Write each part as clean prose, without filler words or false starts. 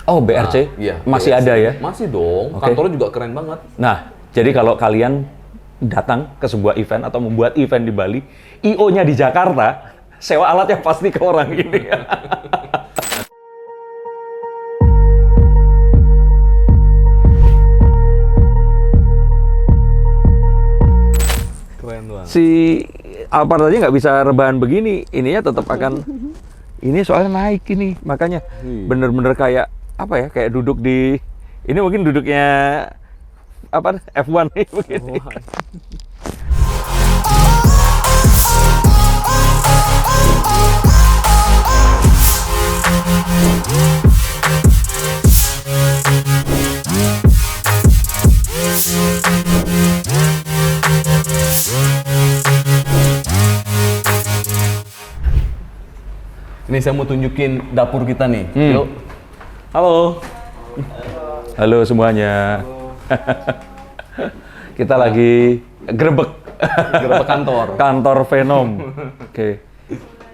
Oh, BRC? Iya, Masih BRC. ada ya? Masih dong. Oke. Kantornya juga keren banget. Nah, jadi kalau kalian datang ke sebuah event atau membuat event di Bali, IO-nya di Jakarta, sewa alatnya pasti ke orang ini. Keren banget. Si Alphard aja nggak bisa rebahan begini, ininya tetap akan ini soalnya naik ini, makanya bener-bener kayak apa ya, kayak duduk di ini mungkin duduknya apa F1 nih begini. Ini saya mau tunjukin dapur kita nih. Yuk. Halo. Halo semuanya. Kita lagi grebek. Grebek kantor. Kantor Venom. Oke.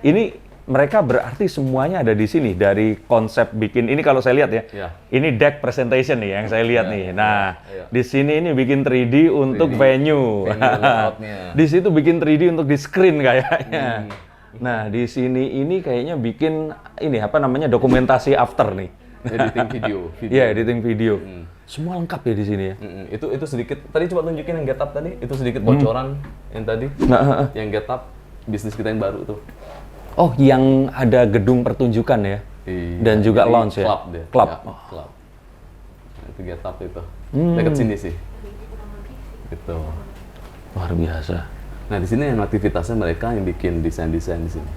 Ini mereka berarti semuanya ada di sini dari konsep bikin ini kalau saya lihat ya. Ya. Ini deck presentation nih yang saya lihat nih. Nah, ya. di sini ini bikin 3D untuk 3D. venue. layoutnya. Di situ bikin 3D untuk di screen kayaknya. Nah, di sini ini kayaknya bikin ini apa namanya dokumentasi after nih. Editing video. Iya, editing video. Semua lengkap ya di sini ya. Itu sedikit. Tadi coba tunjukin yang get up tadi. Itu sedikit bocoran yang tadi. Nah, Yang get up bisnis kita yang baru tuh. oh, yang ada gedung pertunjukan ya. Iya, Dan juga jadi lounge ya. Club dia. Club. Ya, club. Nah, itu get up itu. Dekat sini sih. Gitu. Luar biasa. Nah, di sini yang aktivitasnya mereka yang bikin desain-desain di sini.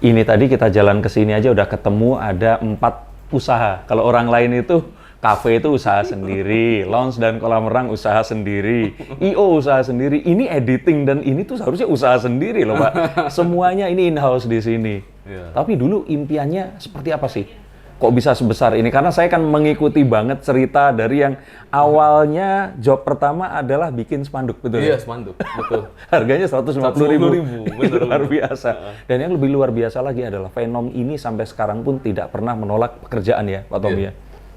Ini tadi kita jalan ke sini aja udah ketemu ada 4 usaha. Kalau orang lain itu kafe itu usaha sendiri, lounge dan kolam renang usaha sendiri, IO usaha sendiri. Ini editing dan ini tuh seharusnya usaha sendiri loh, Pak. Semuanya ini in-house di sini. Iya. Tapi dulu impiannya seperti apa sih? Kok bisa sebesar ini? Karena saya kan mengikuti banget cerita dari yang awalnya job pertama adalah bikin spanduk, betul Iya, ya? spanduk, betul. Harganya 150.000. Itu bener. luar biasa. Dan yang lebih luar biasa lagi adalah Venom ini sampai sekarang pun tidak pernah menolak pekerjaan ya, Pak Tommy ya.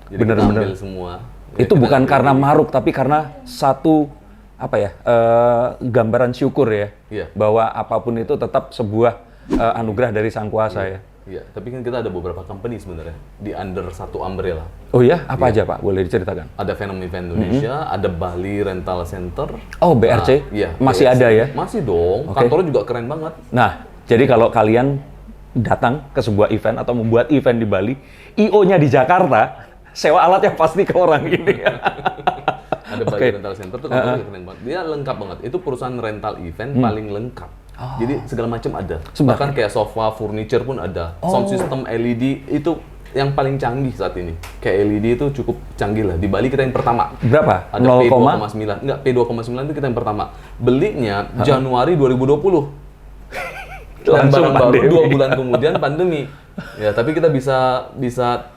Jadi kita ambil semua. Itu bukan karena maruk, tapi karena satu apa ya gambaran syukur ya, Iya. bahwa apapun itu tetap sebuah anugerah dari Sang Kuasa ya. Iya, tapi kan kita ada beberapa company sebenarnya di under satu umbrella. Oh iya, apa aja Pak? Boleh diceritakan? Ada Venom Event Indonesia, ada Bali Rental Center. Oh, BRC? Iya, Masih BRC. ada ya? Masih dong. Oke. Kantornya juga keren banget. Nah, jadi kalau kalian datang ke sebuah event atau membuat event di Bali, IO-nya di Jakarta, sewa alatnya pasti ke orang ini. Ada Bali Rental Center tuh kantornya keren banget. Dia lengkap banget. Itu perusahaan rental event paling lengkap. Jadi segala macam ada. Bahkan kayak sofa, furniture pun ada. Sound system LED itu yang paling canggih saat ini. Kayak LED itu cukup canggih lah. Di Bali kita yang pertama. Berapa? Ada 0, P2,9. Enggak, P2,9 itu kita yang pertama. Belinya Januari 2020. Dan Langsung barang baru pandemi. 2 bulan kemudian pandemi. Ya, tapi kita bisa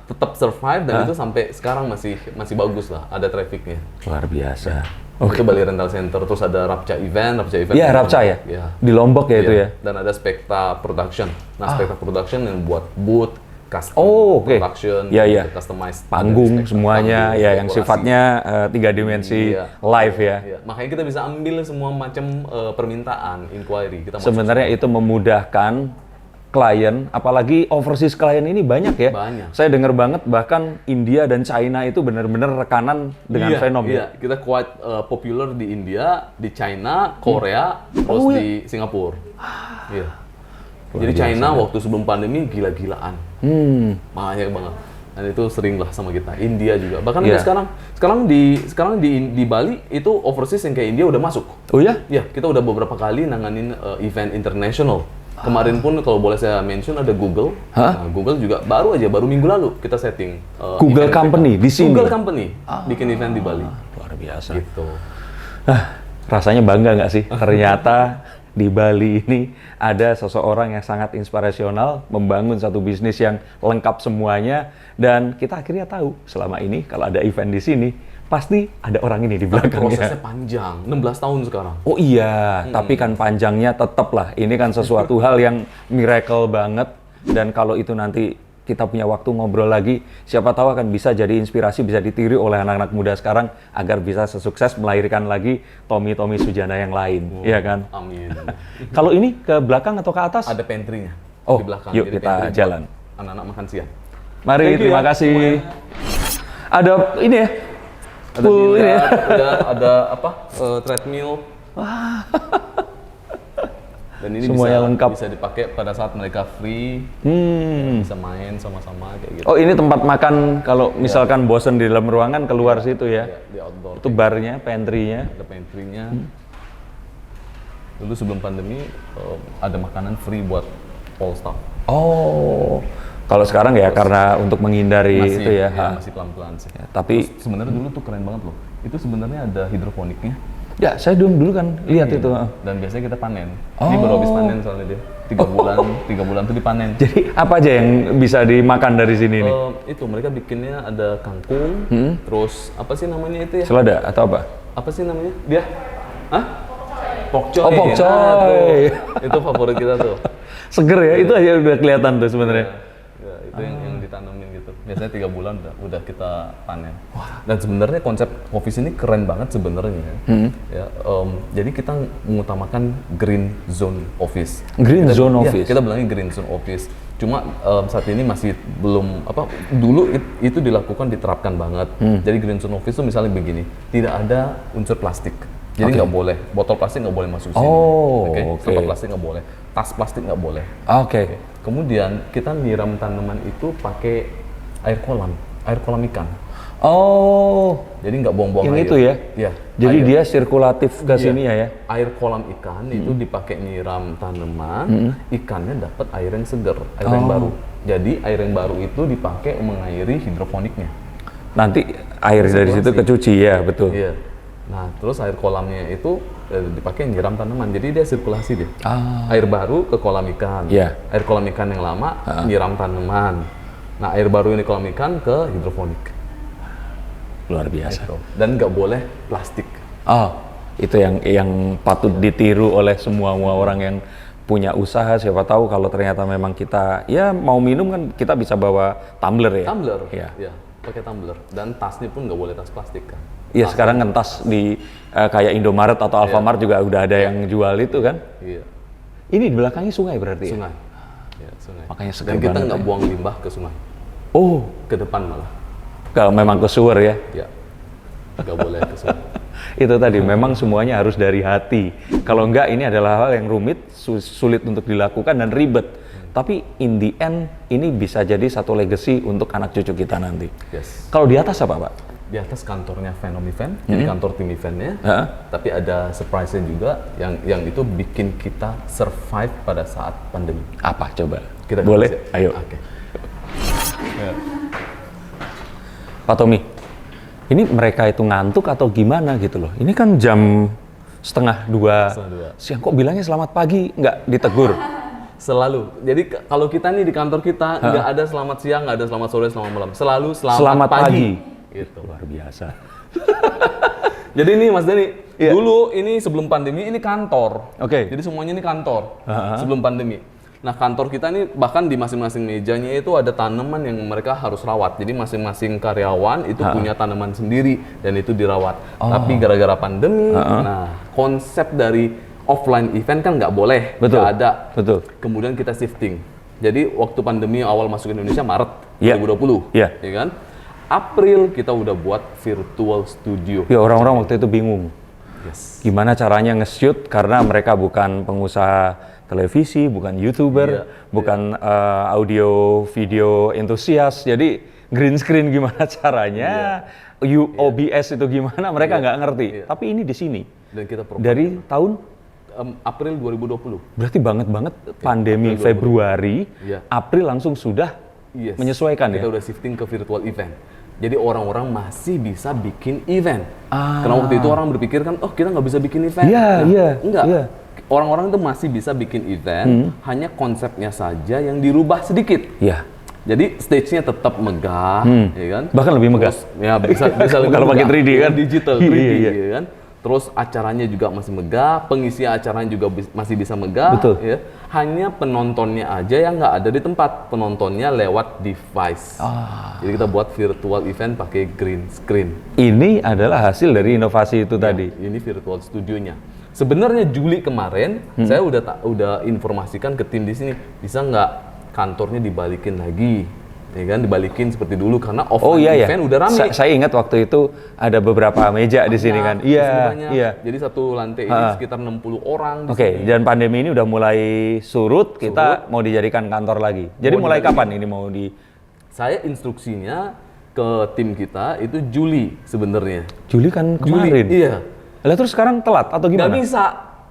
tetap survive dan itu sampai sekarang masih bagus lah. Ada trafficnya. Luar biasa. Itu Bali Rental Center, terus ada Rapca Event Iya, Rapca ya? Iya. Di Lombok ya itu Iya. ya? Dan ada Spekta Production. Nah, Spekta Production yang buat booth, custom Oh, oke. production, Iya, iya. customized Panggung Spekta semuanya, panggung, ya yang dekorasi. sifatnya 3 dimensi Iya. live ya. Iya. Makanya kita bisa ambil semua macam permintaan, inquiry. Kita masuk Sebenarnya itu memudahkan klien, apalagi overseas klien ini banyak ya. Banyak. Saya dengar banget bahkan India dan China itu benar-benar rekanan dengan Venom iya. ya. Kita quite popular di India, di China, Korea, terus di Singapura. Iya. Jadi China waktu sebelum pandemi gila-gilaan. Banyak banget. Dan itu sering lah sama kita. India juga. Bahkan Iya. sekarang di Bali itu overseas yang kayak India udah masuk. Oh ya? Ya, kita udah beberapa kali nanganin event international. Kemarin pun kalau boleh saya mention ada Google. Nah, Google juga baru minggu lalu kita setting. Google event Company mereka. di sini? Google Company bikin event di Bali. Luar biasa. Gitu. Rasanya bangga nggak sih? Ternyata di Bali ini ada seseorang yang sangat inspirasional membangun satu bisnis yang lengkap semuanya, dan kita akhirnya tahu selama ini kalau ada event di sini pasti ada orang ini di belakangnya. Prosesnya panjang, 16 tahun sekarang. Oh iya, tapi kan panjangnya tetap lah. Ini kan sesuatu hal yang miracle banget, dan kalau itu nanti kita punya waktu ngobrol lagi. Siapa tahu akan bisa jadi inspirasi, bisa ditiru oleh anak-anak muda sekarang agar bisa sesukses melahirkan lagi Tommy Sujana yang lain, iya kan? Amin. Kalau ini ke belakang atau ke atas? Ada pantry-nya Oh, di belakang. yuk Jadi kita pantry buat jalan. Anak-anak makan siang. Mari, Thank you terima ya, kasih. semuanya. Ada ini ya, Ada full ini ya. ada apa? Treadmill. Dan ini Semuanya bisa, lengkap. bisa dipakai pada saat mereka free, bisa main sama-sama kayak gitu. Oh, ini tempat makan kalau misalkan bosen di dalam ruangan keluar situ ya. Ya, di outdoor. Itu barnya, pantry-nya. Ada pantry-nya. Dulu sebelum pandemi ada makanan free buat all staff. Oh, kalau sekarang ya karena untuk menghindari Masih, itu ya. masih pelan-pelan sih. Ya, tapi Terus sebenarnya dulu tuh keren banget loh. Itu sebenarnya ada hidroponiknya. ya saya dulu kan lihat itu. Dan biasanya kita panen. Ini baru habis panen soalnya dia. 3 bulan tuh dipanen. Jadi apa aja yang bisa dimakan dari sini nih? Itu mereka bikinnya ada kangkung, terus apa sih namanya itu ya? Selada atau apa? Apa sih namanya? Dia? Hah? Pokcoy. Oh, pokcoy. Itu favorit kita tuh. Seger ya, itu aja udah kelihatan tuh sebenarnya. Ya, itu yang ditanamin gitu. Biasanya 3 bulan udah kita panen. Dan sebenarnya konsep office ini keren banget sebenarnya. Ya, jadi kita mengutamakan green zone office. Green zone Ya, office. kita bilangnya green zone office. Cuma saat ini masih belum apa. Dulu itu dilakukan diterapkan banget. Jadi green zone office itu misalnya begini, tidak ada unsur plastik. Jadi nggak boleh, botol plastik nggak boleh masuk sini. Oke. Sampah plastik nggak boleh, tas plastik nggak boleh. Oke. Kemudian kita nyiram tanaman itu pakai air kolam ikan. Oh, Jadi nggak buang-buang yang air. itu ya? Iya. Jadi dia sirkulatif ke sini ya? Air kolam ikan itu dipakai nyiram tanaman, ikannya dapat air yang segar, air yang baru. Jadi air yang baru itu dipakai mengairi hidroponiknya. Nanti air dari situ kecuci ya, betul. Iya. Nah, terus air kolamnya itu dipakai nyiram tanaman. Jadi dia sirkulasi dia. Air baru ke kolam ikan. Iya. Air kolam ikan yang lama nyiram tanaman. Nah, air baru ini kolam ikan ke hidroponik. Luar biasa. Gitu. Dan nggak boleh plastik. Oh, itu yang patut ditiru oleh semua orang yang punya usaha. Siapa tahu kalau ternyata memang kita ya mau minum kan kita bisa bawa tumbler ya. Tumbler. Iya. Ya, pakai tumbler. Dan tasnya pun nggak boleh tas plastik kan. Iya, sekarang kan tas di kayak Indomaret atau Alfamart juga udah ada yang jual itu kan. Iya. Ini di belakangnya sungai berarti ya? Sungai. Ya, sungai. Makanya segar Dan kita banget nggak ya. buang limbah ke sungai. Oh, Ke depan malah. kalau memang ke sewer ya. Ya. Nggak boleh ke sungai. Itu tadi, memang semuanya harus dari hati. Kalau enggak, ini adalah hal yang rumit, sulit untuk dilakukan dan ribet. Tapi in the end, ini bisa jadi satu legacy untuk anak cucu kita nanti. Yes. Kalau di atas apa, Pak? Di atas kantornya Venom Event, jadi kantor tim eventnya. Tapi ada surprise-nya juga yang itu bikin kita survive pada saat pandemi. Apa coba? Kita Boleh? kasih. Ayo. Oke. Ya. Pak Tommy, ini mereka itu ngantuk atau gimana gitu loh? Ini kan jam setengah dua siang, kok bilangnya selamat pagi, nggak ditegur? Selalu. Jadi kalau kita nih di kantor kita nggak ada selamat siang, nggak ada selamat sore, selamat malam. Selalu selamat pagi. Gitu. Luar biasa. Jadi ini Mas Dani, dulu ini sebelum pandemi ini kantor. Oke. Jadi semuanya ini kantor sebelum pandemi. Nah, kantor kita ini bahkan di masing-masing mejanya itu ada tanaman yang mereka harus rawat. Jadi masing-masing karyawan itu punya tanaman sendiri dan itu dirawat. Tapi gara-gara pandemi, nah konsep dari offline event kan nggak boleh, nggak ada. Betul. Kemudian kita shifting. Jadi waktu pandemi awal masuk Indonesia Maret 2020, Iya. ya kan? April kita udah buat virtual studio. Ya orang-orang waktu itu bingung. Yes. Gimana caranya nge-shoot karena mereka bukan pengusaha televisi, bukan YouTuber, bukan audio video entusias. Jadi green screen gimana caranya, OBS itu gimana mereka nggak ngerti. Tapi ini di sini. Dan kita Dari tahun April 2020. berarti banget pandemi Februari, April langsung sudah menyesuaikan kita ya. udah shifting ke virtual event. Jadi orang-orang masih bisa bikin event. Karena waktu itu orang berpikir kan, oh kita nggak bisa bikin event. Enggak. Orang-orang itu masih bisa bikin event, hanya konsepnya saja yang dirubah sedikit. Iya. Jadi stage-nya tetap megah, ya kan? Bahkan lebih megah. Terus, ya bisa lebih Kalau pakai megah. 3D kan? Digital, Iya, 3D, iya. ya kan? terus acaranya juga masih megah, pengisi acaranya juga masih bisa megah. Betul. Ya. Hanya penontonnya aja yang nggak ada di tempat, penontonnya lewat device. Jadi kita buat virtual event pakai green screen. Ini adalah hasil dari inovasi itu tadi. Ini virtual studionya. Sebenarnya Juli kemarin saya udah informasikan ke tim di sini, bisa nggak kantornya dibalikin lagi, ya kan, dibalikin seperti dulu karena offline event udah rame. Saya ingat waktu itu ada beberapa meja di sini kan. Iya. Jadi satu lantai ini sekitar 60 orang. Oke, dan pandemi ini udah mulai surut, kita mau dijadikan kantor lagi. Jadi mulai kapan ini mau di? Saya instruksinya ke tim kita itu Juli sebenarnya. Juli kan kemarin. Juli, iya. Lah terus sekarang telat atau gimana? Nggak bisa.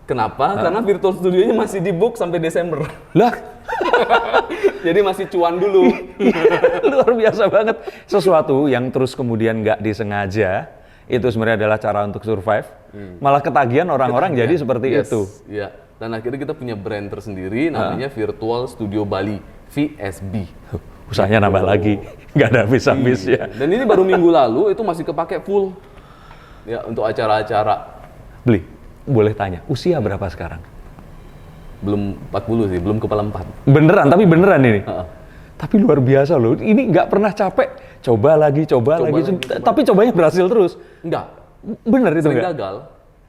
Kenapa? Karena virtual studionya masih di book sampai Desember. Lah, jadi masih cuan dulu. luar biasa banget. Sesuatu yang terus kemudian nggak disengaja, itu sebenarnya adalah cara untuk survive. Malah ketagihan orang-orang jadi seperti itu. Iya. Dan akhirnya kita punya brand tersendiri, namanya Virtual Studio Bali, VSB. Usahanya nambah lagi, nggak ada habis-habis ya. Dan ini baru minggu lalu itu masih kepake full. Ya, untuk acara-acara. Beli, boleh tanya, usia berapa sekarang? Belum 40 sih, belum kepala 4. Beneran, tapi beneran ini? Tapi luar biasa loh, ini nggak pernah capek. Coba lagi. Tapi cobanya berhasil terus? Enggak. Bener itu Sering nggak? gagal.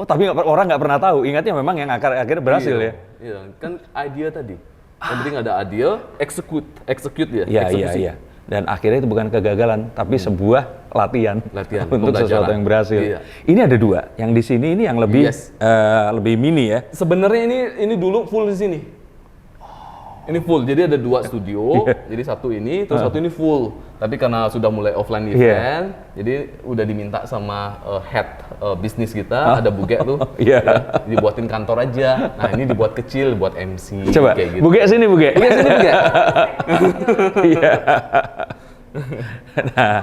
Oh, tapi orang nggak pernah tahu. Ingatnya memang yang akhirnya berhasil ya? Iya, kan idea tadi. Yang penting ada idea, execute ya. Iya. Dan akhirnya itu bukan kegagalan, tapi sebuah latihan untuk sesuatu yang berhasil. Iya. Ini ada dua, yang di sini ini yang lebih lebih mini ya. Sebenarnya ini dulu full di sini. Ini full, jadi ada 2 studio, jadi satu ini, terus satu ini full. Tapi karena sudah mulai offline event, jadi udah diminta sama head bisnis kita, ada Buge tuh, ya, dibuatin kantor aja. Nah ini dibuat kecil, buat MC, coba, kayak gitu. Buge sini Buge. Buge sini Buge. Iya. Nah,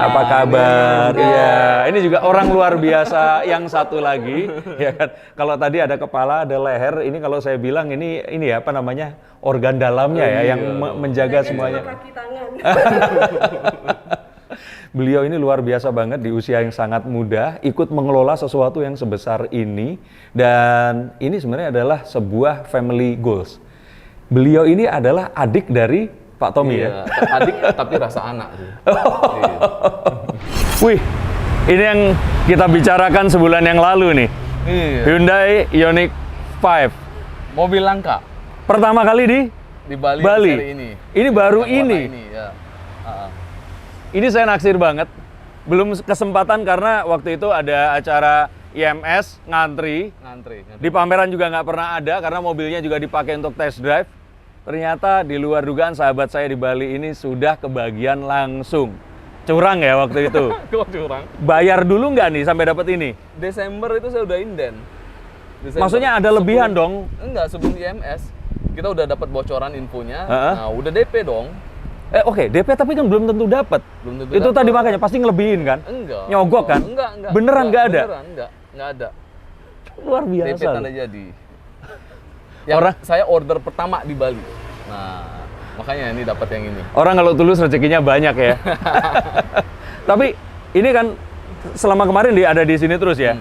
apa kabar? Iya, ini juga orang luar biasa yang satu lagi, ya kan. Kalau tadi ada kepala, ada leher, ini kalau saya bilang ini ya apa namanya? Organ dalamnya ya yang menjaga semuanya. Kaki tangan. Beliau ini luar biasa banget di usia yang sangat muda, ikut mengelola sesuatu yang sebesar ini, dan ini sebenarnya adalah sebuah family goals. Beliau ini adalah adik dari Pak Tommy ya? Adik tapi rasa anak sih. Iya. Wih, ini yang kita bicarakan sebulan yang lalu nih. Iya. Hyundai Ioniq 5. Mobil langka. Pertama kali di Bali. Seri ini. Ini baru Yang warna ini. Ya. Ini saya naksir banget. Belum kesempatan karena waktu itu ada acara IMS, ngantri. Di pameran juga nggak pernah ada karena mobilnya juga dipakai untuk test drive. Ternyata di luar dugaan sahabat saya di Bali ini sudah kebagian langsung. Curang ya waktu itu. Kok curang? Bayar dulu nggak nih sampai dapat ini? Desember itu saya udah inden. Maksudnya ada lebihan dong? Enggak, sebelum IMS. Kita udah dapat bocoran infonya. Nah, udah DP dong. Oke, DP tapi kan belum tentu dapat. Itu tadi makanya pasti ngelebihin kan? Enggak. Nyogok kan? Enggak. Beneran nggak ada? Beneran, enggak ada. Luar biasa. DP tanda jadi. Yang saya order pertama di Bali. Nah, makanya ini dapat yang ini. Orang kalau tulus rezekinya banyak ya. Tapi ini kan selama kemarin dia ada di sini terus ya.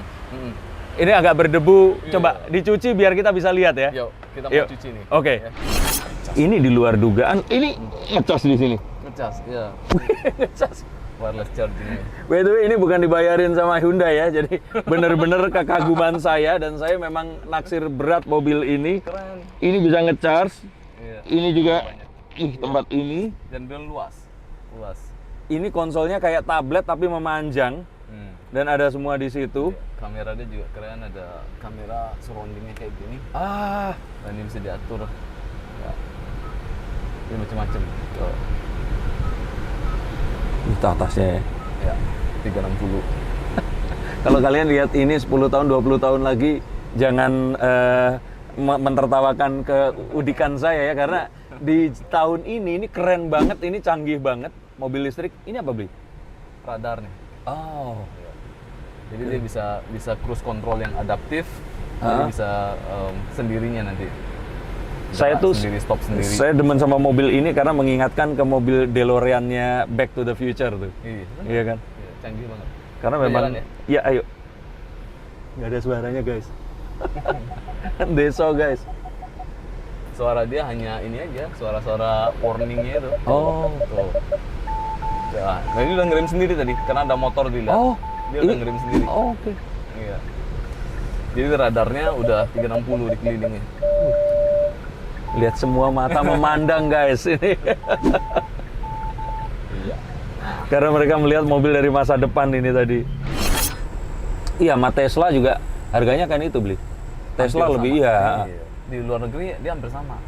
Ini agak berdebu. Coba dicuci biar kita bisa lihat ya. Yuk, kita mau cuci nih. Oke. Ya. Ini di luar dugaan. Ini ngecas di sini. Ngecas, ya. Ngecas. Wireless charging. By the way, ini bukan dibayarin sama Hyundai ya, jadi bener-bener kekaguman saya dan saya memang naksir berat mobil ini. Keren. Ini bisa ngecharge. Iya. Ini juga tempat ini. Dan bill luas. Ini konsolnya kayak tablet tapi memanjang dan ada semua di situ. Kameranya juga keren, ada kamera surroundingnya kayak gini. Dan ini bisa diatur. Ya. Ini macam-macam. Itu atasnya ya. 360. Kalau kalian lihat ini 10 tahun, 20 tahun lagi, jangan mentertawakan keudikan saya ya, karena di tahun ini keren banget, ini canggih banget. Mobil listrik, ini apa beli? Radar nih. Oh. Jadi dia bisa cruise control yang adaptif, jadi bisa sendirinya nanti. Saya tuh sendiri, stop sendiri. Saya demen sama mobil ini karena mengingatkan ke mobil DeLorean-nya Back to the Future tuh. Iya Iya kan? Iya, canggih banget. Karena Kita memang jalan ya? Iya, ayo. nggak ada suaranya guys. Deso guys. Suara dia hanya ini aja, suara-suara warningnya itu. Oh. Tuh. Ya, nah ini udah ngerem sendiri tadi, karena ada motor dilihat. Oh. Dia udah ngerem sendiri. Oh, oke. Iya. Jadi radarnya udah 360 dikelilingnya. Lihat semua mata memandang guys ini. Karena mereka melihat mobil dari masa depan ini tadi. Iya, sama Tesla juga harganya kan itu beli. Tesla Hampir lebih sama. iya. Iya. Di luar negeri dia hampir sama.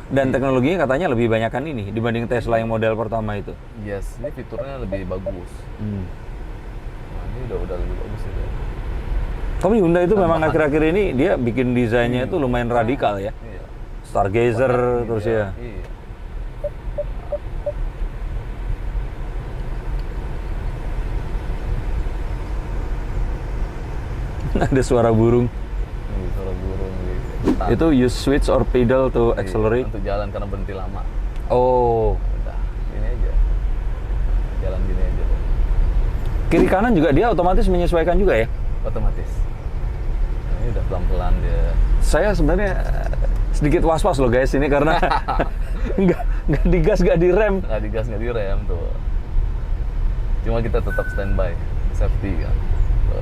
Dan teknologinya katanya lebih banyakan ini dibanding Tesla yang model pertama itu. Yes, ini fiturnya lebih bagus. Nah, ini udah lebih bagus ya. Tapi Hyundai itu memang akhir-akhir ini dia bikin desainnya itu lumayan radikal ya. Iya. Stargazer terus ya. Iya. Ada suara burung. Ini suara burung gitu. Itu use switch or pedal to accelerate. Untuk jalan karena berhenti lama. Oh. Udah, gini aja. Jalan gini aja. Kiri kanan juga dia otomatis menyesuaikan juga ya. Otomatis. Nah, ini udah pelan-pelan dia. Saya sebenarnya sedikit was-was loh guys ini karena nggak digas nggak direm. Nggak digas nggak direm tuh. Cuma kita tetap standby, safety kan.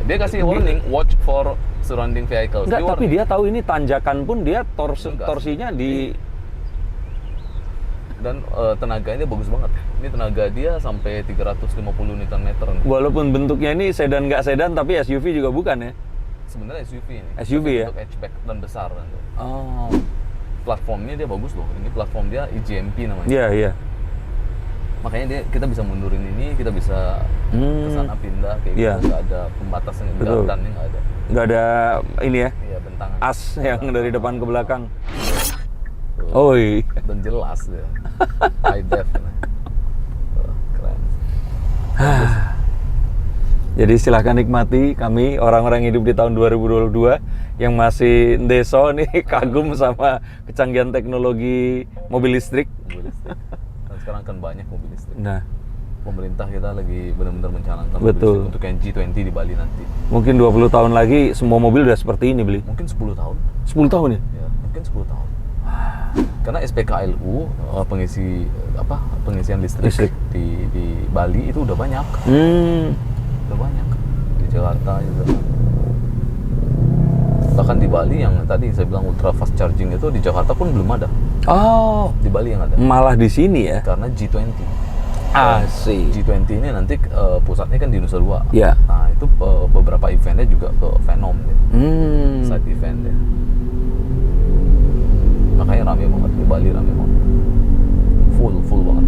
Dia kasih warning, watch for surrounding vehicles. Enggak, tapi dia tahu ini tanjakan pun dia torsinya di... Dan tenaganya bagus banget. Ini tenaga dia sampai 350 Nm. Walaupun bentuknya ini sedan nggak sedan, tapi SUV juga bukan ya? Sebenarnya SUV ini. SUV ya? Untuk hatchback dan besar. Kan. Oh. Platformnya dia bagus loh. Ini platform dia EGMP namanya. Iya, iya. Makanya kita bisa mundurin ini, kita bisa ke sana pindah kayak gitu. Nggak ada pembatasan, gardannya nggak ada. Nggak ada ini ya? Iya, bentangan. As yang dari depan ke belakang. Oi. Dan jelas dia. High def. Keren. Jadi silahkan nikmati kami orang-orang hidup di tahun 2022 yang masih ndeso nih kagum sama kecanggihan teknologi mobil listrik. Mobil listrik. Dan sekarang kan banyak mobil listrik. Nah, pemerintah kita lagi benar-benar mencanangkan mobil betul listrik untuk yang G20 di Bali nanti. Mungkin 20 tahun lagi semua mobil udah seperti ini beli. Mungkin 10 tahun. 10 tahun ya? Ya, mungkin 10 tahun. Karena SPKLU pengisian listrik. Di Bali itu udah banyak. Udah banyak. Di Jakarta juga. Bahkan di Bali yang tadi saya bilang ultra fast charging itu di Jakarta pun belum ada. Oh, Di Bali yang ada. malah di sini ya? Karena G20. Asik. G20 ini nanti pusatnya kan di Nusa Dua. Ya. Nah, itu beberapa eventnya juga ke Venom gitu. Side event ya. Makanya rame banget di Bali, rame banget. Full banget.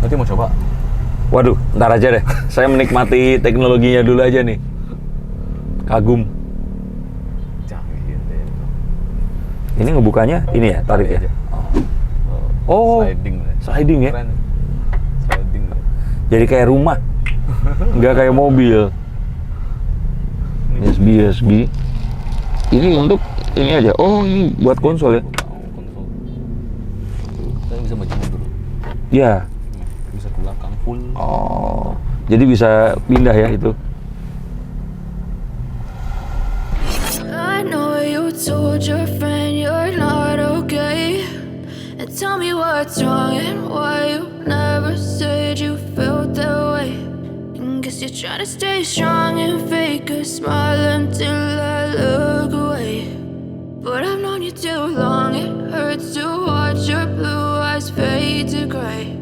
Nanti mau coba? Waduh, ntar aja deh. Saya menikmati teknologinya dulu aja nih. Kagum. Canggih deh. Ini ngebukanya ini ya, tarik ya? aja. Oh, Sliding deh. sliding ya? Keren. Sliding deh. Jadi kayak rumah. Nggak kayak mobil. USB. Ini untuk ini aja. Oh, ini buat konsol ya? Konsol. Saya bisa maju mundur. Ya. Bisa ke belakang full. Oh, jadi bisa pindah ya itu. I know you told your friend you're not okay, and tell me what's wrong and why you never said you felt that way. And guess you're trying to stay strong and fake a smile until I look away. But I've known you too long, it hurts to watch your blue eyes fade to gray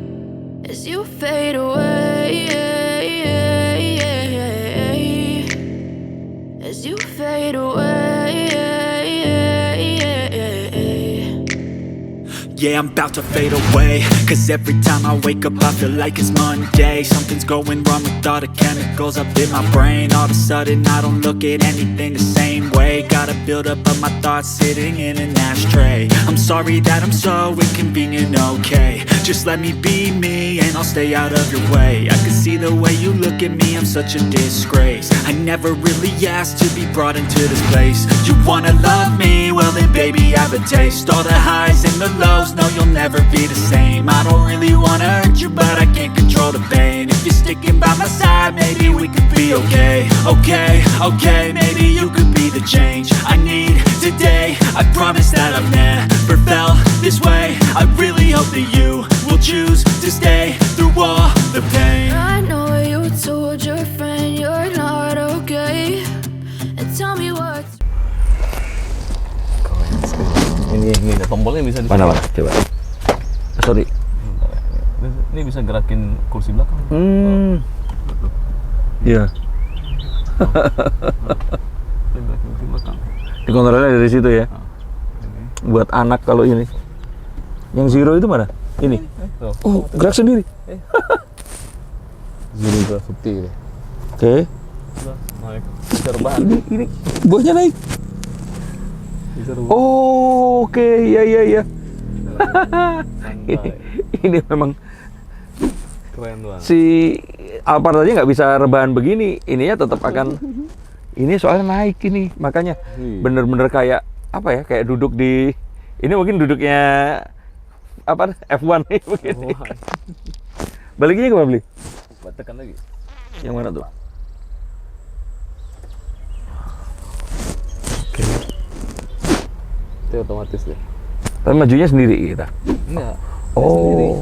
as you fade away. As you fade away. Yeah, I'm about to fade away. Cause every time I wake up I feel like it's Monday. Something's going wrong with all the chemicals up in my brain. All of a sudden I don't look at anything the same way. Gotta build up of my thoughts sitting in an ashtray. I'm sorry that I'm so inconvenient, okay. Just let me be me and I'll stay out of your way. I can see the way you look at me, I'm such a disgrace. I never really asked to be brought into this place. You wanna love me? Well then baby I have a taste. All the highs and the lows, no you'll never be the same. I don't really wanna hurt you but I can't control the pain. If you're sticking by my side maybe we could be okay. Okay, maybe you could be the change I need today. I promise that I've never felt this way. I really hope that you will choose to stay through all the pain. I know you told your friend you're not okay, and tell me what's Ini tombolnya bisa di Mana? Coba. Sorry. Ini bisa gerakin kursi belakang. Iya. Ini gerakin kursi belakang. Dikontrolnya dari situ ya. Buat anak kalau ini. Yang zero itu mana? Ini. Tuh. Oh, gerak sendiri. Zero gravity. Oke. Naik. Bisa rebahan. Ini buahnya naik. Bisa rebahan. Oh, oke. Iya. Ini memang Keren banget. si Alphard aja nggak bisa rebahan begini. Ininya tetap akan ini soalnya naik ini. Makanya bener-bener kayak apa ya? Kayak duduk di ini mungkin duduknya apa F1 nih begini. Baliknya kemana beli? Tekan lagi. Yang mana tuh? Oke. Itu otomatis deh. Tapi majunya sendiri kita. Enggak. Oh.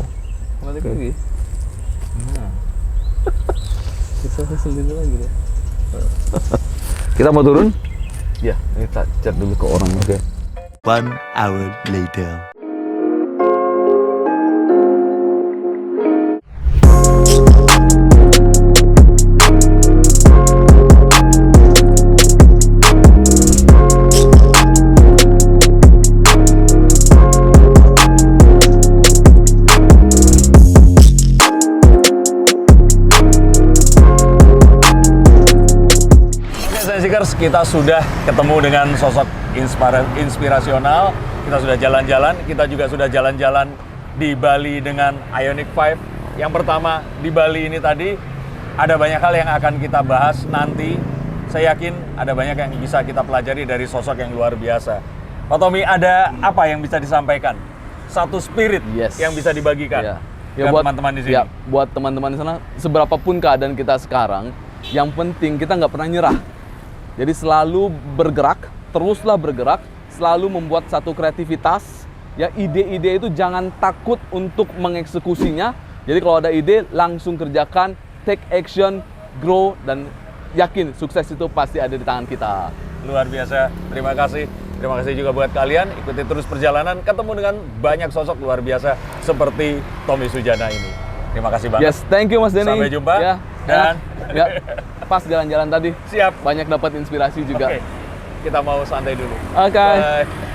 Balik lagi. Nah. Bisa sendiri lagi deh. Kita mau turun? Ya, ini tak chat dulu ke orang. Oke. 1 hour later. Kita sudah ketemu dengan sosok inspirasional, kita sudah jalan-jalan, kita juga sudah jalan-jalan di Bali dengan Ioniq 5. Yang pertama, di Bali ini tadi ada banyak hal yang akan kita bahas nanti. Saya yakin ada banyak yang bisa kita pelajari dari sosok yang luar biasa. Pak Tommy, ada apa yang bisa disampaikan? Satu spirit yang bisa dibagikan Ya, buat buat teman-teman di sini. Ya, buat teman-teman di sana, seberapapun keadaan kita sekarang, yang penting kita nggak pernah nyerah. Jadi selalu bergerak, teruslah bergerak, selalu membuat satu kreativitas. Ya, ide-ide itu jangan takut untuk mengeksekusinya. Jadi kalau ada ide, langsung kerjakan, take action, grow, dan yakin sukses itu pasti ada di tangan kita. Luar biasa, terima kasih. Terima kasih juga buat kalian, ikuti terus perjalanan, ketemu dengan banyak sosok luar biasa seperti Tommy Sujana ini. Terima kasih banget. Yes, thank you Mas Denny. Sampai jumpa. Ya, Dan ya, pas jalan-jalan tadi. Siap. Banyak dapat inspirasi juga. Oke, kita mau santai dulu. Oke. Bye.